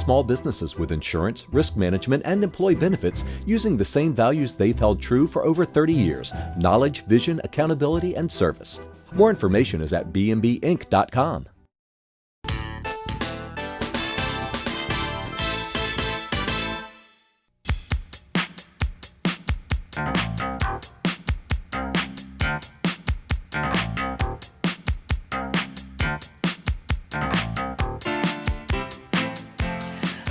small businesses with insurance, risk management, and employee benefits using the same values they've held true for over 30 years: knowledge, vision, accountability, and service. More information is at bmbinc.com.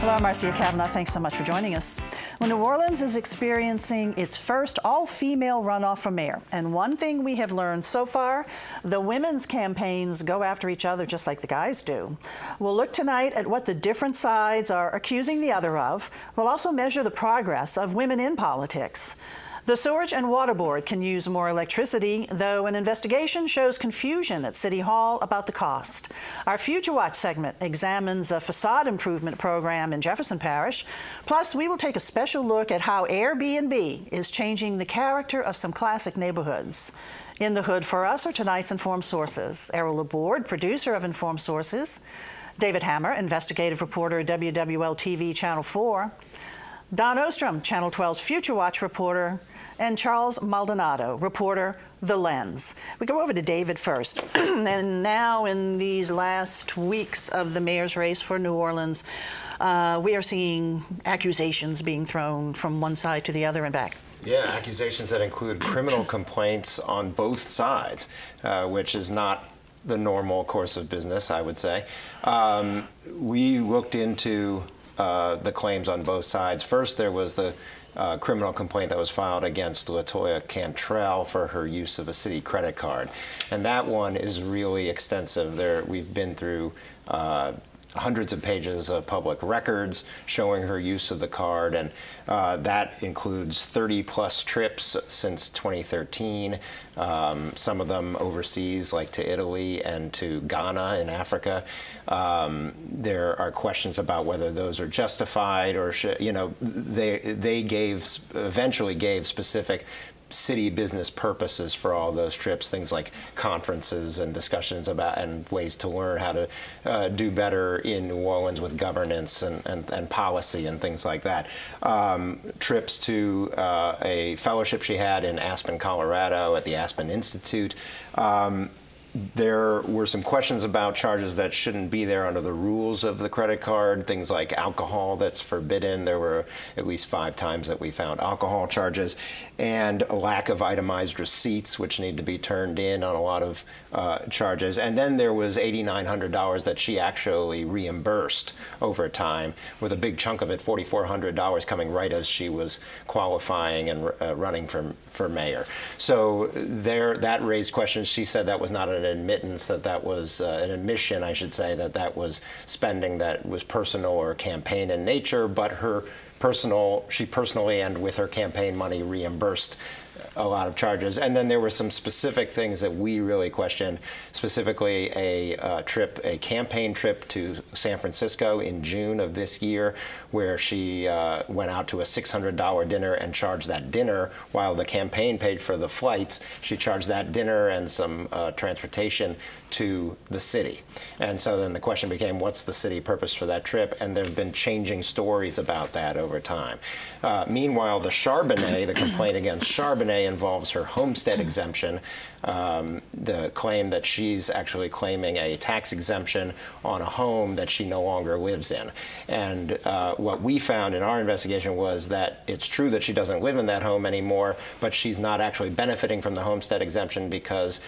Hello, I'm Marcia Cavanaugh. Thanks so much for joining us. Well, New Orleans is experiencing its first all-female runoff for mayor. And one thing we have learned so far, the women's campaigns go after each other just like the guys do. We'll look tonight at what the different sides are accusing the other of. We'll also measure the progress of women in politics. The Sewerage and Water Board can use more electricity, though an investigation shows confusion at City Hall about the cost. Our Future Watch segment examines a facade improvement program in Jefferson Parish. Plus, we will take a special look at how Airbnb is changing the character of some classic neighborhoods. In the hood for us are tonight's Informed Sources. Errol Laborde, producer of Informed Sources. David Hammer, investigative reporter at WWL-TV Channel 4. Don Ostrom, Channel 12's Future Watch reporter, and Charles Maldonado, reporter, The Lens. We go over to David first. And now in these last weeks of the mayor's race for New Orleans, we are seeing accusations being thrown from one side to the other and back. Yeah, accusations that include criminal complaints on both sides, which is not the normal course of business, I would say. We looked into the claims on both sides. First, there was the criminal complaint that was filed against LaToya Cantrell for her use of a city credit card. And that one is really extensive. We've been through hundreds of pages of public records showing her use of the card, and that includes 30-plus trips since 2013, some of them overseas, like to Italy and to Ghana in Africa. There are questions about whether those are justified, or they eventually gave specific city business purposes for all those trips, things like conferences and discussions about and ways to learn how to do better in New Orleans with governance and policy and things like that. Trips to a fellowship she had in Aspen, Colorado at the Aspen Institute. There were some questions about charges that shouldn't be there under the rules of the credit card, things like alcohol that's forbidden. There were at least 5 times that we found alcohol charges, and a lack of itemized receipts, which need to be turned in on a lot of charges. And then there was $8,900 that she actually reimbursed over time, with a big chunk of it, $4,400, coming right as she was qualifying and running for mayor. So that raised questions. She said that was not an admittance, that was an admission, I should say, that was spending that was personal or campaign in nature, but she personally and with her campaign money reimbursed a lot of charges. And then there were some specific things that we really questioned, specifically a campaign trip to San Francisco in June of this year, where she went out to a $600 dinner and charged that dinner while the campaign paid for the flights. She charged that dinner and some transportation to the city. And so then the question became, what's the city purpose for that trip? And there have been changing stories about that over time. Meanwhile, the Charbonnet, the complaint against Charbonnet, involves her homestead exemption, the claim that she's actually claiming a tax exemption on a home that she no longer lives in. And what we found in our investigation was that it's true that she doesn't live in that home anymore, but she's not actually benefiting from the homestead exemption because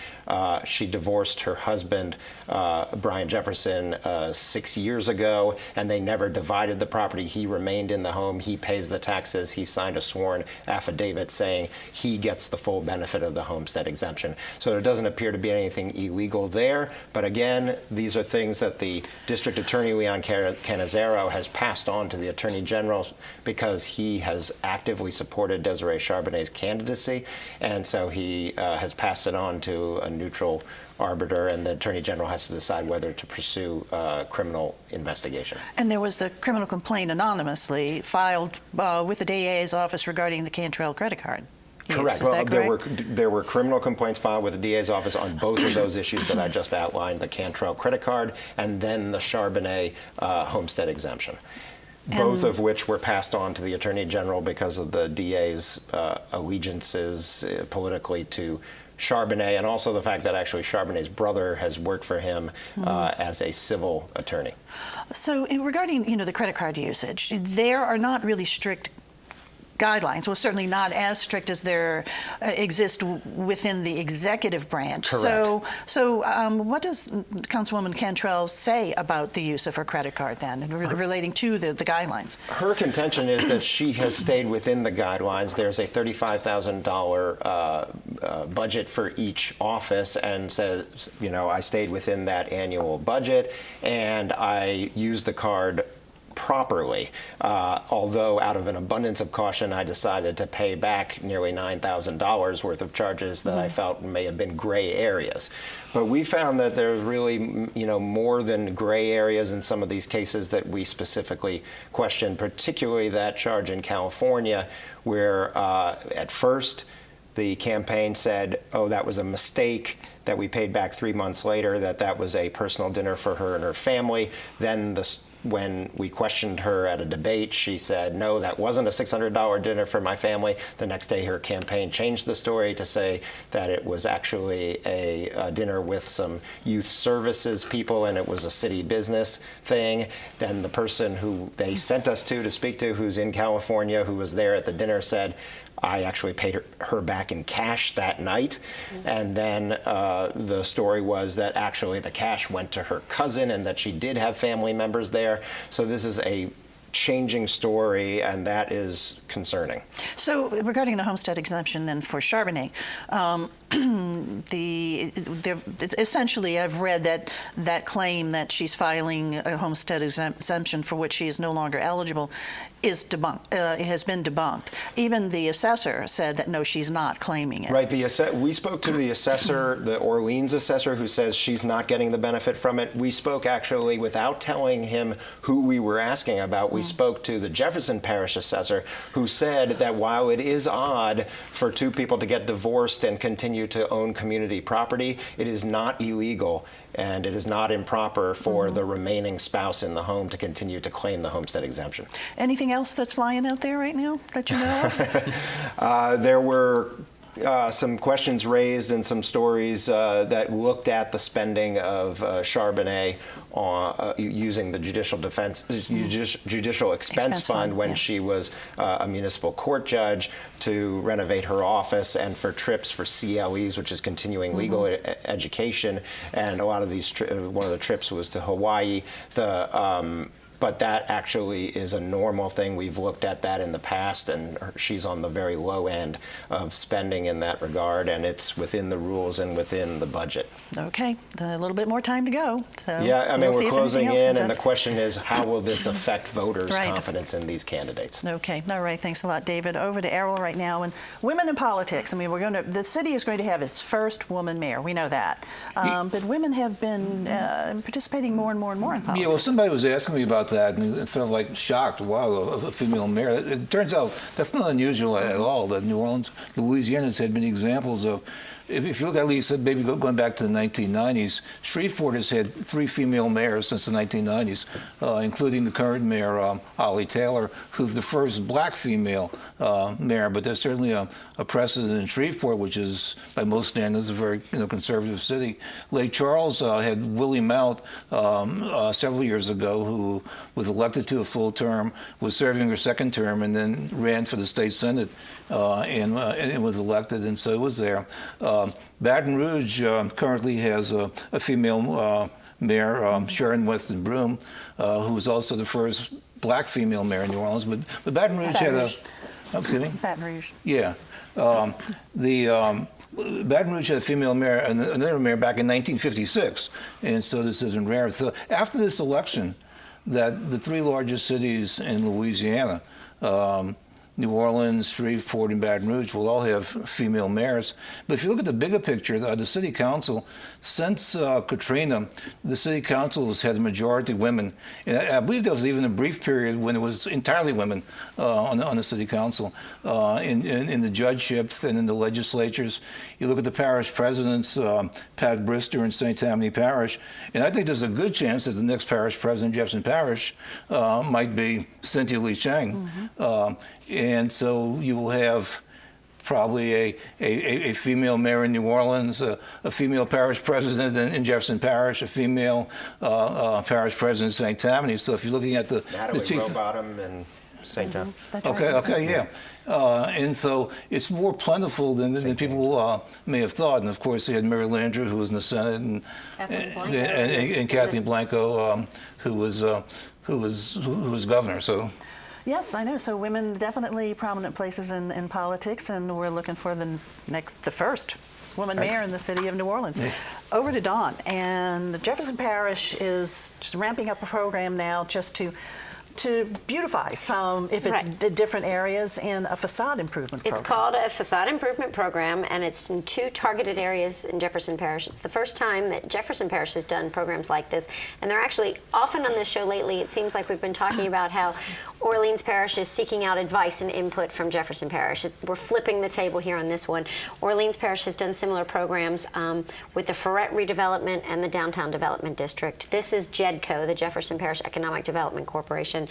she divorced her husband, Brian Jefferson, 6 years ago, and they never divided the property. He remained in the home. He pays the taxes. He signed a sworn affidavit saying he gets the full benefit of the homestead exemption. So there doesn't appear to be anything illegal there. But again, these are things that the District Attorney, Leon Cannizzaro, has passed on to the Attorney General because he has actively supported Desiree Charbonnet's candidacy. And so he has passed it on to a neutral arbiter, and the Attorney General has to decide whether to pursue criminal investigation. And there was a criminal complaint anonymously filed with the DA's office regarding the Cantrell credit card. use. Correct. Is Well, that correct? there were criminal complaints filed with the DA's office on both of those issues that I just outlined, the Cantrell credit card and then the Charbonnet homestead exemption. Both of which were passed on to the Attorney General because of the DA's allegiances politically to Charbonnet, and also the fact that actually Charbonnet's brother has worked for him as a civil attorney. So regarding, the credit card usage, there are not really strict guidelines. Well, certainly not as strict as there exist within the executive branch. Correct. So what does Councilwoman Cantrell say about the use of her credit card then, relating to the guidelines? Her contention is that she has stayed within the guidelines. There's a $35,000 budget for each office, and says, I stayed within that annual budget, and I used the card properly, although out of an abundance of caution, I decided to pay back nearly $9,000 worth of charges that I felt may have been gray areas. But we found that there's really, more than gray areas in some of these cases that we specifically questioned, particularly that charge in California, where at first the campaign said, oh, that was a mistake, that we paid back 3 months later, that was a personal dinner for her and her family. Then when we questioned her at a debate, she said, no, that wasn't a $600 dinner for my family. The next day, her campaign changed the story to say that it was actually a dinner with some youth services people, and it was a city business thing. Then the person who they sent us to speak to, who's in California, who was there at the dinner, said, I actually paid her back in cash that night. And then the story was that actually the cash went to her cousin and that she did have family members there. So this is a changing story, and that is concerning. So regarding the homestead exemption then for Charbonnet, essentially I've read that claim that she's filing a homestead exemption for which she is no longer eligible is debunked. It has been debunked. Even the assessor said that no, she's not claiming it. Right. We spoke to the assessor, the Orleans assessor, who says she's not getting the benefit from it. We spoke actually without telling him who we were asking about. We spoke to the Jefferson Parish assessor, who said that while it is odd for two people to get divorced and continue to own community property, it is not illegal and it is not improper for the remaining spouse in the home to continue to claim the homestead exemption. Anything else that's flying out there right now that you know of? There were some questions raised and some stories that looked at the spending of Charbonnet using the Judicial Expense Fund when she was a municipal court judge to renovate her office and for trips for CLEs, which is continuing legal education. And a lot of these, one of the trips was to Hawaii. But that actually is a normal thing. We've looked at that in the past, and she's on the very low end of spending in that regard, and it's within the rules and within the budget. Okay, a little bit more time to go. So yeah, I mean, we'll we're closing in, and up. the question is, how will this affect voters' Right. confidence in these candidates? Okay, all right, thanks a lot, David. Over to Errol right now. And women in politics, I mean, the city is going to have its first woman mayor, we know that. But women have been participating more and more and more in politics. Yeah, well, somebody was asking me about that, and sort of like shocked, wow, a female mayor. It turns out that's not unusual at all. That New Orleans, Louisiana has had many examples of. If you look at least maybe going back to the 1990s, Shreveport has had 3 female mayors since the 1990s, including the current mayor, Holly Taylor, who's the first black female mayor. But there's certainly a precedent in Shreveport, which is, by most standards, a very conservative city. Lake Charles had Willie Mount several years ago, who was elected to a full term, was serving her second term, and then ran for the state senate and was elected, and so it was there. Baton Rouge currently has a female mayor, Sharon Weston Broome, who was also the first black female mayor in New Orleans. But Baton Rouge had a... Excuse me? Baton Rouge. Yeah. Baton Rouge had a female mayor, another mayor back in 1956, and so this isn't rare. So after this election, that the 3 largest cities in Louisiana, New Orleans, Shreveport, and Baton Rouge will all have female mayors. But if you look at the bigger picture, the city council, since Katrina, the city council has had a majority women. And I believe there was even a brief period when it was entirely women on the city council, in the judgeships and in the legislatures. You look at the parish presidents, Pat Brister in St. Tammany Parish, and I think there's a good chance that the next parish president, Jefferson Parish, might be Cynthia Lee Chang. And so you will have probably a female mayor in New Orleans, a female parish president in Jefferson Parish, a female parish president in St. Tammany. So if you're looking at the chief... Rowbottom and St. John. That's Okay, right. okay, yeah. And so it's more plentiful than people may have thought. And of course, they had Mary Landrieu, who was in the Senate, and Kathleen Blanco, who was governor. So. Yes, I know. So women definitely prominent places in politics, and we're looking for the first woman mayor in the city of New Orleans. Over to Dawn. And Jefferson Parish is just ramping up a program now just to beautify some, if it's the different areas, in a facade improvement program. It's called a facade improvement program, and it's in 2 targeted areas in Jefferson Parish. It's the first time that Jefferson Parish has done programs like this, and they're actually often on this show lately. It seems like we've been talking about how Orleans Parish is seeking out advice and input from Jefferson Parish. We're flipping the table here on this one. Orleans Parish has done similar programs with the Ferret redevelopment and the Downtown Development District. This is JEDCO, the Jefferson Parish Economic Development Corporation,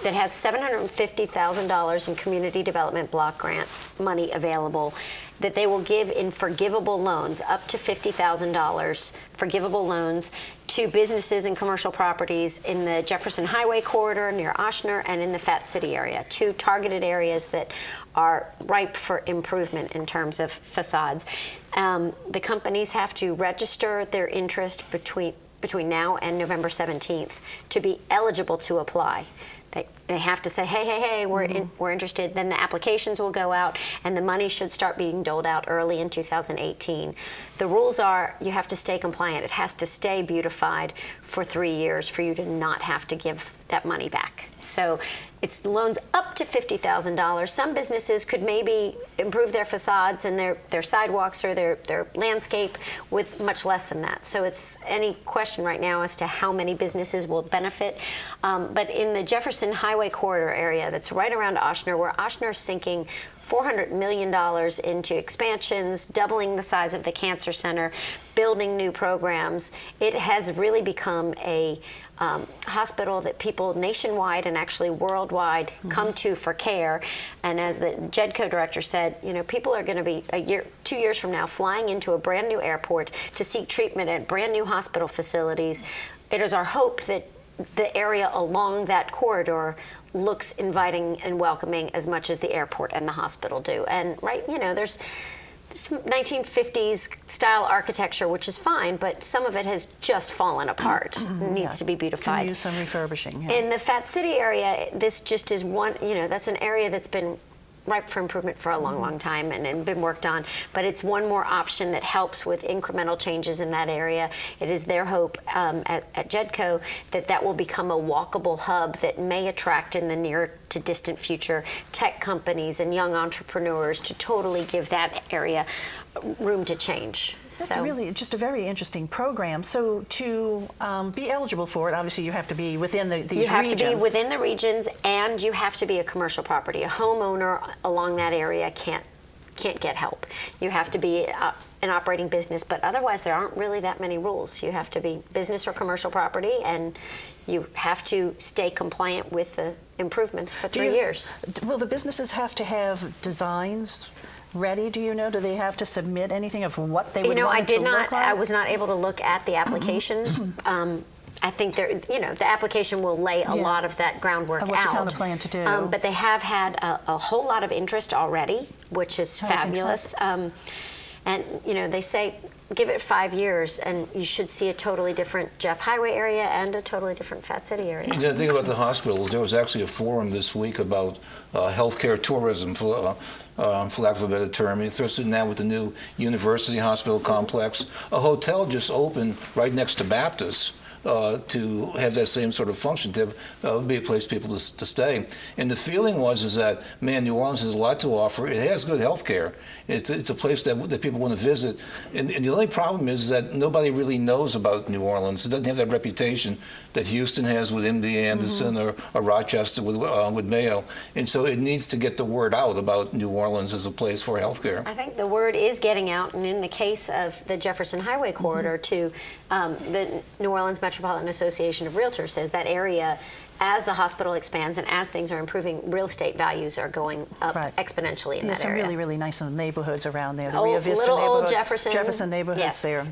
that has $750,000 in community development block grant money available that they will give in forgivable loans, up to $50,000 forgivable loans to businesses and commercial properties in the Jefferson Highway corridor near Ochsner and in the Fat City area, 2 targeted areas that are ripe for improvement in terms of facades. The companies have to register their interest between now and November 17th to be eligible to apply. They have to say, hey, we're interested. Then the applications will go out, and the money should start being doled out early in 2018. The rules are you have to stay compliant. It has to stay beautified for 3 years for you to not have to give that money back. So it's loans up to $50,000. Some businesses could maybe improve their facades and their sidewalks or their landscape with much less than that. So it's any question right now as to how many businesses will benefit. But in the Jefferson Highway corridor area that's right around Ochsner, where Ochsner is sinking $400 million into expansions, doubling the size of the cancer center, building new programs. It has really become a hospital that people nationwide and actually worldwide come to for care. And as the JEDCO director said, people are going to be 2 years from now flying into a brand new airport to seek treatment at brand new hospital facilities. It is our hope that the area along that corridor looks inviting and welcoming as much as the airport and the hospital do. And there's 1950s style architecture, which is fine, but some of it has just fallen apart. It needs to be beautified. Can use some refurbishing. Yeah. In the Fat City area, this just is one, that's an area that's been ripe for improvement for a long time and been worked on, but it's one more option that helps with incremental changes in that area. It is their hope at JEDCO that will become a walkable hub that may attract in the near to distant future tech companies and young entrepreneurs to totally give that area room to change. That's really just a very interesting program. So to be eligible for it, obviously you have to be within these regions. You have to be within the regions, and you have to be a commercial property. A homeowner along that area can't get help. You have to be an operating business, but otherwise there aren't really that many rules. You have to be business or commercial property, and you have to stay compliant with the improvements for 3 years. Will the businesses have to have designs ready? Do you know? Do they have to submit anything of what they would want it to look like? I was not able to look at the application. I think the application will lay a lot of that groundwork of what you out. kind of plan to do. But they have had a whole lot of interest already, which is fabulous. And they say give it 5 years, and you should see a totally different Jeff Highway area and a totally different Fat City area. The thing about the hospitals, there was actually a forum this week about healthcare tourism, for lack of a better term. Interested now with the new University Hospital complex. A hotel just opened right next to Baptist. to have that same sort of function, to be a place for people to stay. And the feeling is that, man, New Orleans has a lot to offer. It has good health care. It's a place that people want to visit. And the only problem is that nobody really knows about New Orleans. It doesn't have that reputation that Houston has with MD Anderson or Rochester with Mayo. And so it needs to get the word out about New Orleans as a place for health care. I think the word is getting out, and in the case of the Jefferson Highway corridor to the New Orleans Metropolitan Association of Realtors says that area, as the hospital expands and as things are improving, real estate values are going up exponentially in There's that some area. really, really nice neighborhoods around there. The Old- Rio Vista little old neighborhood, Jefferson. neighborhoods Yes. there.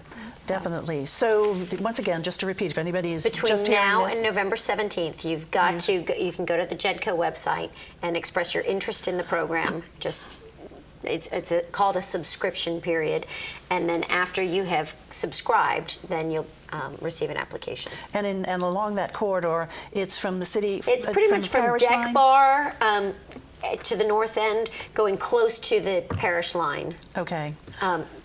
Definitely. So once again, just to repeat, if anybody is Between just hearing now this, and November 17th, you've got to you can go to the JEDCO website and express your interest in the program. Just it's called a subscription period, and then after you have subscribed, then you'll receive an application. and along that corridor, it's from the city. It's pretty much the from parish Deck line? Bar to the north end, going close to the parish line. Okay.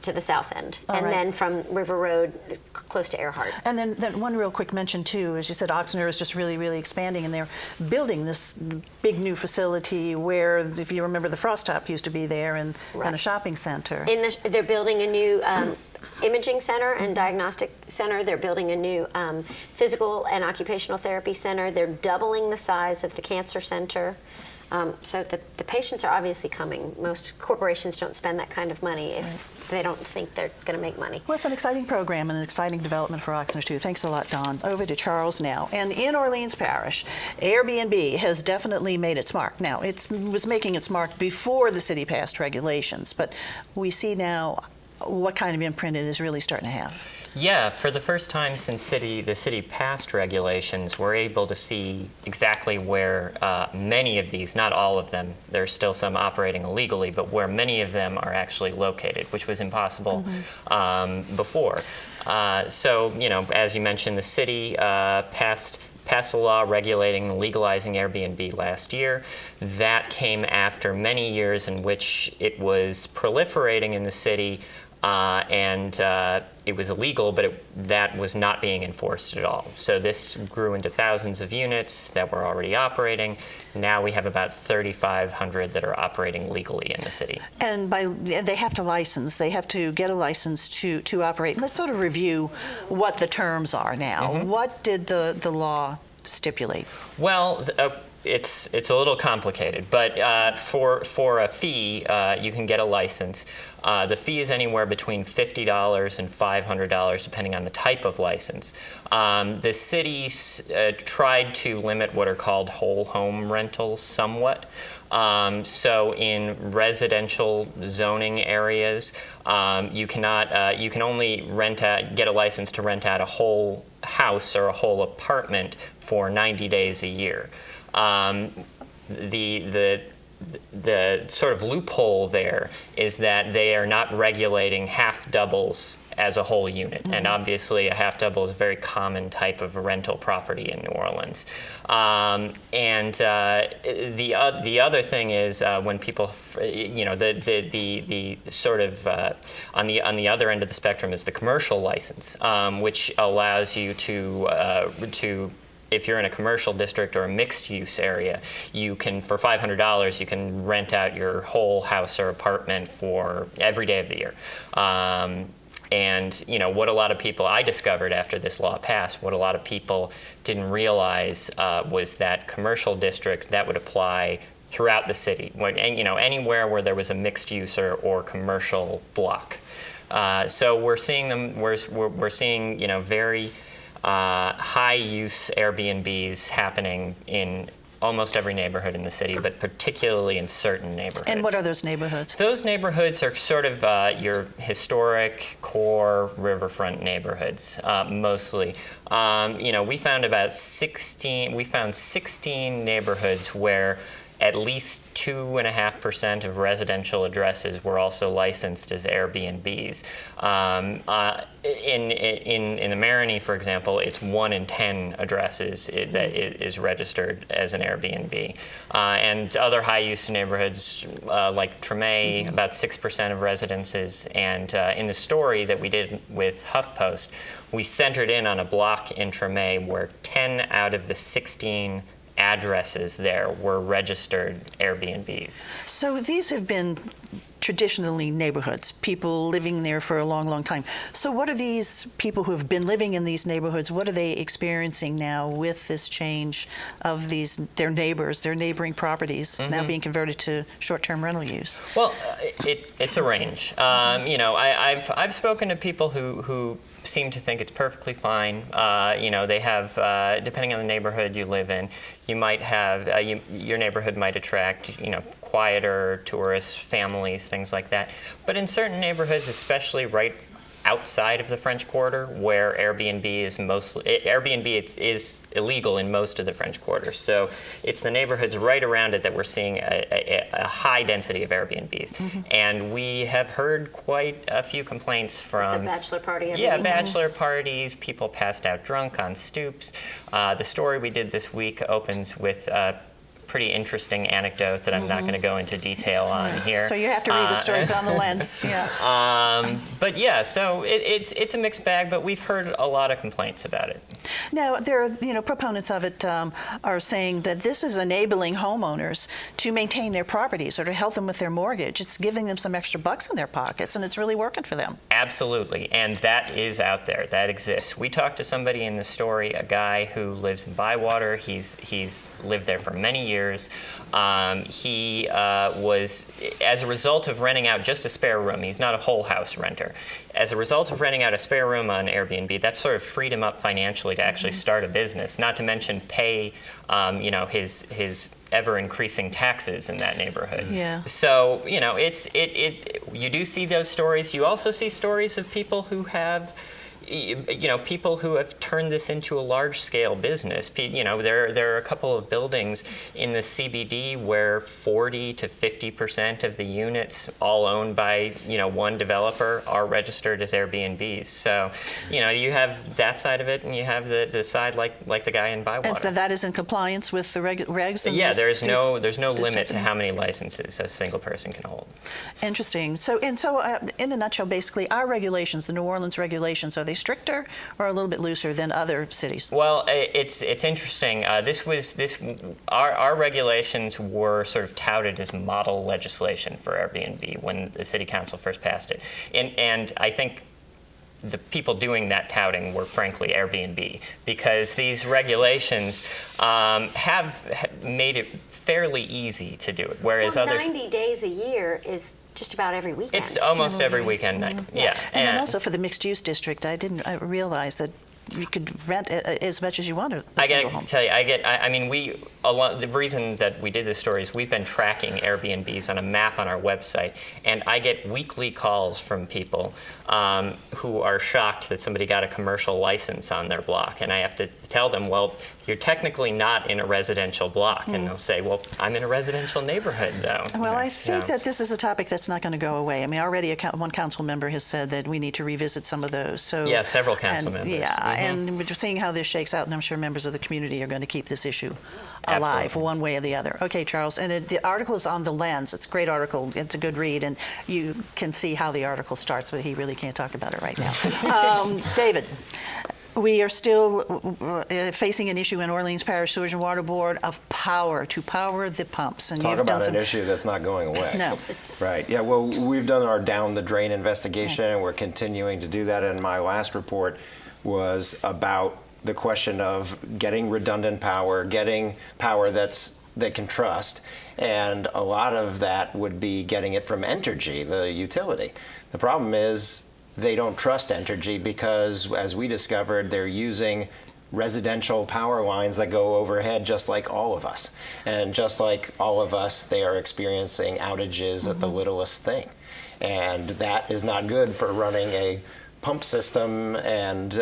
To the south end, All and right. then from River Road, close to Earhart. And then one real quick mention too, as you said, Oxnard is just really, really expanding, and they're building this big new facility where, if you remember, the Frost Top used to be there, and a shopping center. They're building a new imaging center and diagnostic center. They're building a new physical and occupational therapy center. They're doubling the size of the cancer center. So the patients are obviously coming. Most corporations don't spend that kind of money if they don't think they're going to make money. Well, it's an exciting program and an exciting development for Oxnard too. Thanks a lot, Don. Over to Charles now. And in Orleans Parish, Airbnb has definitely made its mark. Now, it was making its mark before the city passed regulations, but we see now what kind of imprint it is really starting to have. Yeah, for the first time since the city passed regulations, we're able to see exactly where many of these, not all of them, there's still some operating illegally, but where many of them are actually located, which was impossible before. So, you know, as you mentioned, the city passed a law regulating and legalizing Airbnb last year. That came after many years in which it was proliferating in the city, and it was illegal, but that was not being enforced at all. So this grew into thousands of units that were already operating. Now we have about 3,500 that are operating legally in the city. And they have to license. They have to get a license to operate. And let's sort of review what the terms are now. What did the law stipulate? Well, it's a little complicated, but for a fee, you can get a license. The fee is anywhere between $50 and $500, depending on the type of license. The city tried to limit what are called whole home rentals somewhat. So in residential zoning areas, you can only get a license to rent out a whole house or a whole apartment for 90 days a year. The sort of loophole there is that they are not regulating half doubles as a whole unit, and obviously a half double is a very common type of rental property in New Orleans. The other thing is when people, you know, the sort of on the other end of the spectrum is the commercial license, which allows you to if you're in a commercial district or a mixed-use area, you can, for $500, you can rent out your whole house or apartment for every day of the year. And you know what a lot of people, I discovered after this law passed, what a lot of people didn't realize was that commercial district that would apply throughout the city, you know, anywhere where there was a mixed-use or commercial block. So we're seeing them. We're seeing, you know, very high-use Airbnbs happening in almost every neighborhood in the city, but particularly in certain neighborhoods. And what are those neighborhoods? Those neighborhoods are sort of your historic core riverfront neighborhoods, mostly. You know, we found 16 neighborhoods where at least 2.5% of residential addresses were also licensed as Airbnbs. In the Marigny, for example, it's 1 in 10 addresses that is registered as an Airbnb. And other high-use neighborhoods like Treme, about 6% of residences. And in the story that we did with HuffPost, we centered in on a block in Treme where 10 out of the 16 addresses there were registered Airbnbs. So these have been traditionally neighborhoods, people living there for a long, long time. So what are these people who have been living in these neighborhoods, what are they experiencing now with this change of their neighbors, their neighboring properties now being converted to short-term rental use? Well, it's a range. I've spoken to people who seem to think it's perfectly fine. They have, depending on the neighborhood you live in, you might have, your neighborhood might attract, quieter tourists, families, things like that. But in certain neighborhoods, especially right outside of the French Quarter, where Airbnb is illegal in most of the French Quarter. So it's the neighborhoods right around it that we're seeing a high density of Airbnbs. And we have heard quite a few complaints from... It's a bachelor party every weekend. Bachelor parties, people passed out drunk on stoops. The story we did this week opens with pretty interesting anecdote that I'm not going to go into detail on here. So you have to read the stories on the lens. Yeah. But yeah, so it's a mixed bag, but we've heard a lot of complaints about it. Now, there are, proponents of it are saying that this is enabling homeowners to maintain their properties or to help them with their mortgage. It's giving them some extra bucks in their pockets, and it's really working for them. Absolutely, and that is out there. That exists. We talked to somebody in the story, a guy who lives in Bywater. He's lived there for many years. He was, as a result of renting out just a spare room, he's not a whole house renter. As a result of renting out a spare room on Airbnb, that sort of freed him up financially to actually start a business, not to mention pay, his ever-increasing taxes in that neighborhood. Yeah. So, you do see those stories. You also see stories of people who have people who have turned this into a large-scale business. There are a couple of buildings in the CBD where 40 to 50% of the units, all owned by one developer, are registered as Airbnbs. So, you have that side of it, and you have the side like the guy in Bywater. And so that is in compliance with the regs? Yeah, there's no limit to how many licenses a single person can hold. Interesting. So in a nutshell, basically, our regulations, the New Orleans regulations, are they stricter or a little bit looser than other cities? Well, it's interesting. Our regulations were sort of touted as model legislation for Airbnb when the city council first passed it, and I think the people doing that touting were frankly Airbnb, because these regulations have made it fairly easy to do it, whereas 90 days a year is just about every weekend. It's almost every weekend night. Yeah. And then also for the mixed-use district, I didn't realize that you could rent as much as you wanted. I got to tell you, the reason that we did this story is we've been tracking Airbnbs on a map on our website, and I get weekly calls from people who are shocked that somebody got a commercial license on their block, and I have to tell them, well, you're technically not in a residential block, and they'll say, well, I'm in a residential neighborhood, though. Well, I think that this is a topic that's not going to go away. I mean, already one council member has said that we need to revisit some of those. So yeah, several council members. Yeah, and we're seeing how this shakes out, and I'm sure members of the community are going to keep this issue alive. Absolutely. One way or the other. Okay, Charles, and the article is on The Lens. It's a great article. It's a good read, and you can see how the article starts, but he really can't talk about it right now. David, we are still facing an issue in Orleans Parish Sewage and Water Board of power, to power the pumps. And Talk about an issue that's not going away. No. Right. Yeah, well, we've done our down the drain investigation, and we're continuing to do that. And my last report was about the question of getting redundant power, getting power that can trust, and a lot of that would be getting it from Entergy, the utility. The problem is they don't trust Entergy because, as we discovered, they're using residential power lines that go overhead just like all of us. And just like all of us, they are experiencing outages at the littlest thing. And that is not good for running a pump system, and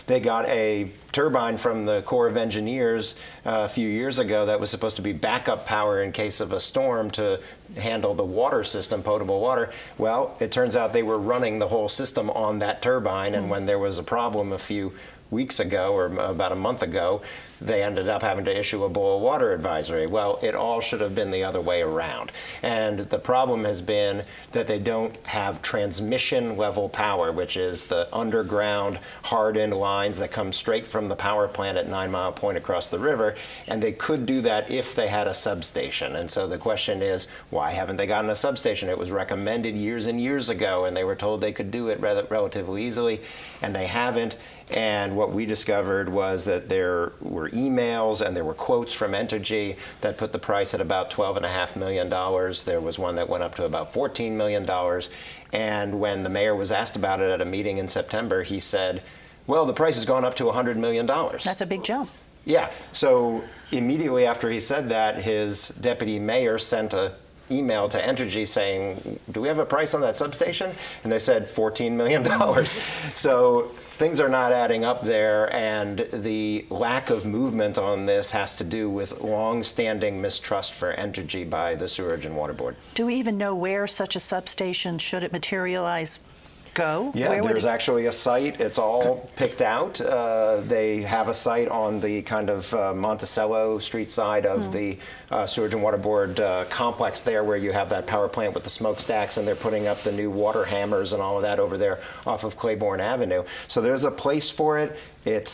they got a turbine from the Corps of Engineers a few years ago that was supposed to be backup power in case of a storm to handle the water system, potable water. Well, it turns out they were running the whole system on that turbine, and when there was a problem a few weeks ago, or about a month ago, they ended up having to issue a boil water advisory. Well, it all should have been the other way around. And the problem has been that they don't have transmission level power, which is the underground hardened lines that come straight from the power plant at 9 Mile Point across the river. And they could do that if they had a substation. And so the question is, why haven't they gotten a substation? It was recommended years and years ago, and they were told they could do it relatively easily, and they haven't. And what we discovered was that there were emails and there were quotes from Entergy that put the price at about $12.5 million. There was one that went up to about $14 million. And when the mayor was asked about it at a meeting in September, he said, well, the price has gone up to $100 million. That's a big jump. Yeah. So immediately after he said that, his deputy mayor sent a email to Entergy saying, do we have a price on that substation? And they said $14 million. So things are not adding up there, and the lack of movement on this has to do with long-standing mistrust for Entergy by the Sewerage and Water Board. Do we even know where such a substation, should it materialize, go? Yeah, Where would there's it- actually a site. It's all picked out. They have a site on the kind of Monticello Street side of the Sewerage and Water Board complex there, where you have that power plant with the smokestacks, and they're putting up the new water hammers and all of that over there off of Claiborne Avenue. So there's a place for it. It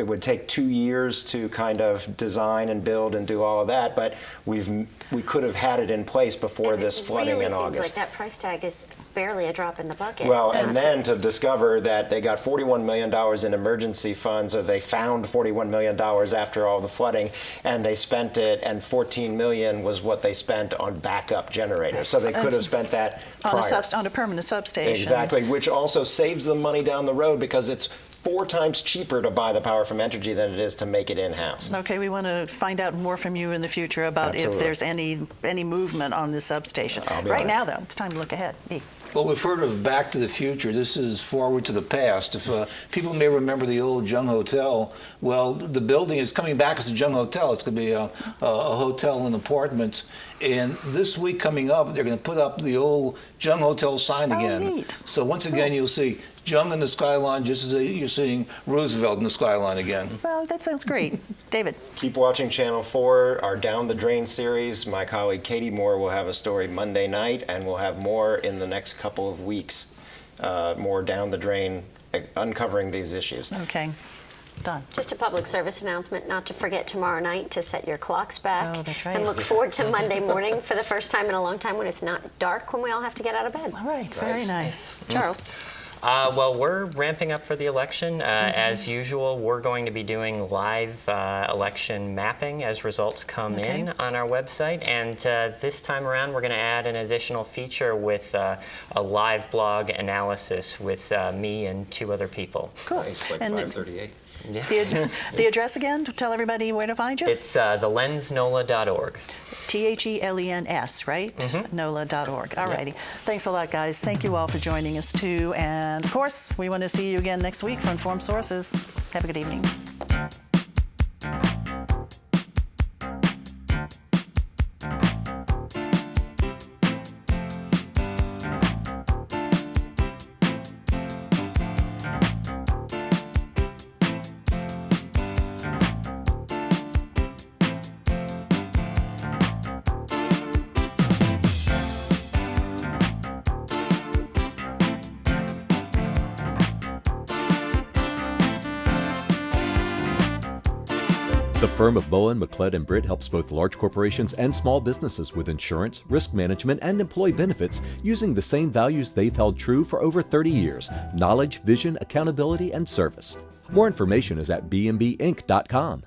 would take 2 years to kind of design and build and do all of that, but we could have had it in place before this flooding in It really seems August. like that price tag is barely a drop in the bucket. Well, and then to discover that they got $41 million in emergency funds, or they found $41 million after all the flooding, and they spent it, and $14 million was what they spent on backup generators. So they could have spent that prior. on a permanent substation. Exactly, which also saves them money down the road, because it's 4 times cheaper to buy the power from Entergy than it is to make it in-house. Okay, we want to find out more from you in the future about if Absolutely. there's any movement on this substation. I'll be Right on it. now, though, it's time to look ahead. E. Well, we've heard of Back to the Future. This is forward to the past. If people may remember the old Jung Hotel, well, the building is coming back as a Jung Hotel. It's going to be a hotel and apartments. And this week coming up, they're going to put up the old Jung Hotel sign Oh, again. neat. So once again, you'll see Jung in the skyline, just as you're seeing Roosevelt in the skyline again. Well, that sounds great. David. Keep watching Channel 4, our Down the Drain series. My colleague Katie Moore will have a story Monday night, and we'll have more in the next couple of weeks, more Down the Drain, uncovering these issues. Okay. Done. Just a public service announcement, not to forget tomorrow night to set your clocks back. Oh, that's right. And look forward to Monday morning for the first time in a long time, when it's not dark, when we all have to get out of bed. All right, very nice. Charles. Well, we're ramping up for the election. As usual, we're going to be doing live election mapping as results come in on our website. And this time around, we're going to add an additional feature with a live blog analysis with me and 2 other people. Cool. Nice, like And 538. the address again, to tell everybody where to find you? It's thelensnola.org. THELENS, right? NOLA.org. All righty. Thanks a lot, guys. Thank you all for joining us, too. And, of course, we want to see you again next week for Informed Sources. Have a good evening. The firm of Bowen, McLeod and Britt helps both large corporations and small businesses with insurance, risk management, and employee benefits using the same values they've held true for over 30 years: knowledge, vision, accountability, and service. More information is at bmbinc.com.